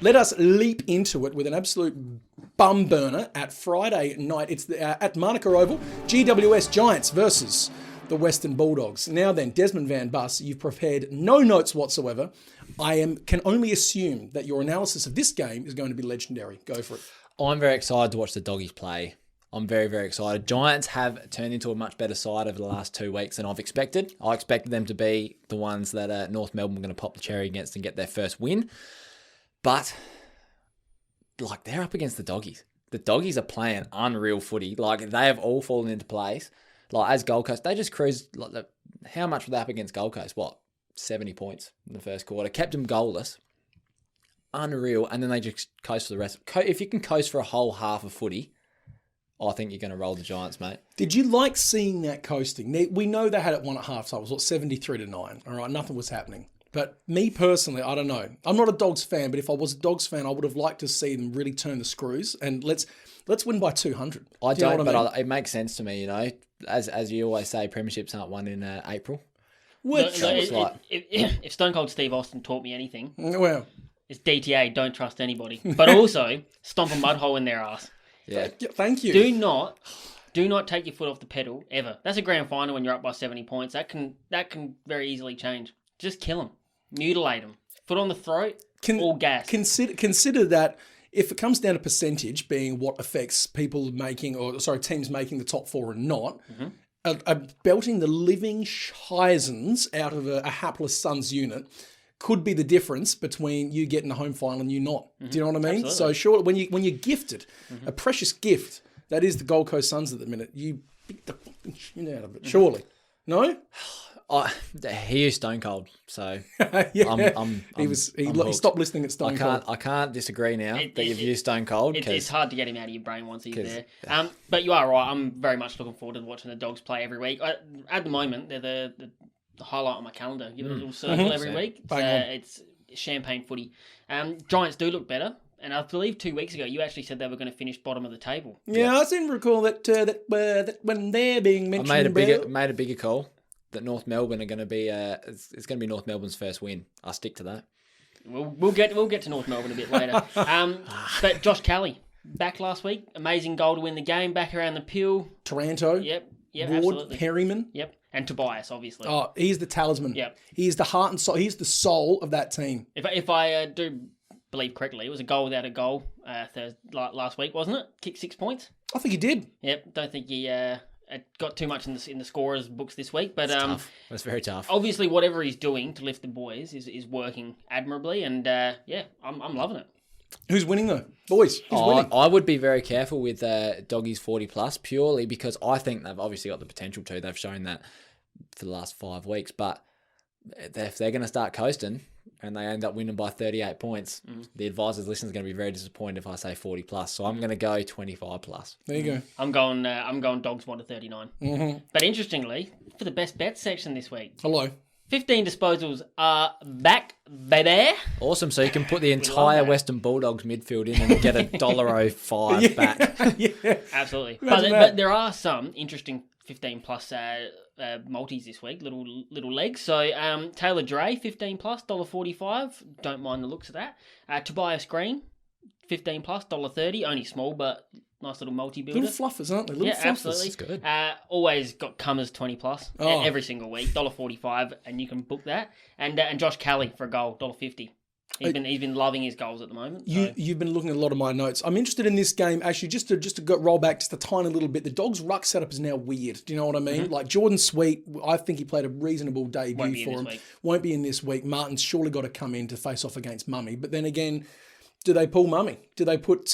let us leap into it with an absolute bum burner at Friday night. It's at Monaco Oval, GWS Giants versus the Western Bulldogs. Now then, Desmond Van Bus, you've prepared no notes whatsoever. Can only assume that your analysis of this game is going to be legendary. Go for it. I'm very excited to watch the Doggies play. I'm very, very excited. Giants have turned into a much better side over the last 2 weeks than I've expected. I expected them to be the ones that North Melbourne were going to pop the cherry against and get their first win. But, they're up against the Doggies. The Doggies are playing unreal footy. They have all fallen into place. As Gold Coast, they just cruised. How much were they up against Gold Coast? 70 points in the first quarter. Kept them goalless. Unreal. And then they just coast for the rest. If you can coast for a whole half of footy, I think you're going to roll the Giants, mate. Did you like seeing that coasting? We know they had it won at half time. It was 73-9. All right, nothing was happening. But me personally, I don't know. I'm not a Dogs fan, but if I was a Dogs fan, I would have liked to see them really turn the screws and let's win by 200. I don't, but it makes sense to me, As you always say, premierships aren't won in April. If Stone Cold Steve Austin taught me anything, well, it's DTA, don't trust anybody. But also, stomp a mud hole in their ass. Yeah. Thank you. Do not take your foot off the pedal, ever. That's a grand final when you're up by 70 points. That can very easily change. Just kill them. Mutilate them. Foot on the throat, all gas. Consider that if it comes down to percentage being what affects teams making the top four and not, belting the living Heisens out of a hapless Suns unit could be the difference between you getting a home final and you not. Do you know what I mean? Absolutely. So sure, when you're gifted a precious gift that is the Gold Coast Suns at the minute, you beat the fucking shit out of it. Surely, no? He is Stone Cold, so yeah. I'm he stopped listening at Stone Cold. I can't disagree now that you've used Stone Cold. It's hard to get him out of your brain once he's there. But you are right. I'm very much looking forward to watching the Dogs play every week. At the moment, they're the highlight on my calendar. Give it a little circle every week. It's champagne footy. Giants do look better. And I believe 2 weeks ago, you actually said they were going to finish bottom of the table. Yeah, I seem to recall that when they're being mentioned. I made a bigger call that North Melbourne are going to be. It's going to be North Melbourne's first win. I'll stick to that. We'll get to North Melbourne a bit later. But Josh Kelly back last week, amazing goal to win the game. Back around the peel. Taranto. Yep, Ward, absolutely. Perryman. Yep, and Tobias, obviously. Oh, he's the talisman. Yep, he's the heart and soul. He's the soul of that team. If I do believe correctly, it was a goal without a goal last week, wasn't it? Kicked 6 points. I think he did. Yep, don't think he got too much in the scorers' books this week, but tough. That's very tough. Obviously, whatever he's doing to lift the boys is working admirably, and I'm loving it. Who's winning though, boys? Who's winning? I would be very careful with Doggies 40 plus purely because I think they've obviously got the potential to. They've shown that for the last 5 weeks, but if they're going to start coasting and they end up winning by 38 points, the advisors listeners are going to be very disappointed if I say 40 plus. So I'm going to go 25 plus. There you go. I'm going Dogs 1 to 39. But interestingly, for the best bet section this week, hello, 15 disposals are back, baby. Awesome. So you can put the entire Western Bulldogs midfield in and get $1.05 back. Yeah, absolutely. But there are some interesting 15 plus multis this week, little legs. So Taylor Dre, 15 plus, $1.45. Don't mind the looks of that. Tobias Green, 15 plus, $1.30. Only small, but nice little multi-builder. Little fluffers, aren't they? Little fluffers. Absolutely. That's good. Always got Cummers 20 plus every single week, $1.45, and you can book that. And Josh Kelly for a goal, $1.50. He's been loving his goals at the moment. You've been looking at a lot of my notes. I'm interested in this game, actually, just to roll back just a tiny little bit. The Dogs' ruck setup is now weird. Do you know what I mean? Like Jordan Sweet, I think he played a reasonable debut for him. Won't be in this week. Martin's surely got to come in to face off against Mummy. But then again, do they pull Mummy? Do they put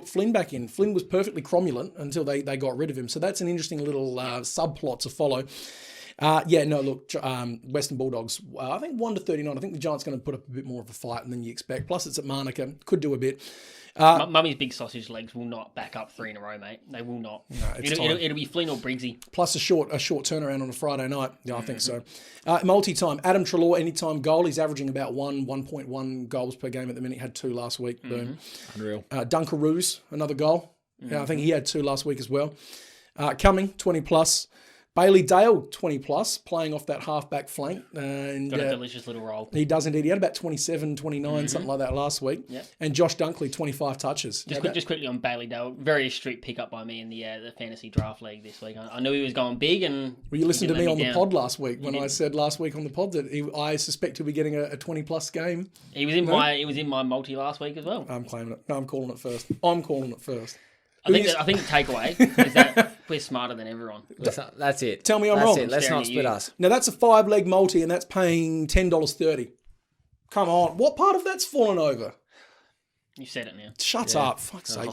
Flynn back in? Flynn was perfectly cromulent until they got rid of him. So that's an interesting little subplot to follow. Western Bulldogs, I think 1 to 39. I think the Giants going to put up a bit more of a fight than you expect. Plus, it's at Monaco. Could do a bit. Mummy's big sausage legs will not back up 3 in a row, mate. They will not. No, it'll be Flynn or Briggsy. Plus a short turnaround on a Friday night. Yeah, I think so. Multi-time. Adam Treloar, anytime goal. He's averaging about 1.1 goals per game at the minute. He had 2 last week. Boom. Unreal. Dunkaroos, another goal. Yeah, I think he had 2 last week as well. Cumming, 20 plus. Bailey Dale, 20 plus, playing off that halfback flank. And got a delicious little role. He does indeed. He had about 27, 29, something like that last week. Yep. And Josh Dunkley, 25 touches. Just quickly on Bailey Dale, very astute pickup by me in the fantasy draft league this week. I knew he was going big. And well, you listened to me on the pod last week when I said last week on the pod that I suspect he'll be getting a 20 plus game. He was in my multi last week as well. I'm claiming it. No, I'm calling it first. I think the takeaway is that we're smarter than everyone. That's it. Tell me I'm wrong. Let's not split us. Now, that's a 5-leg multi, and that's paying $10.30. Come on. What part of that's fallen over? You said it now. Shut up. Fuck's sake.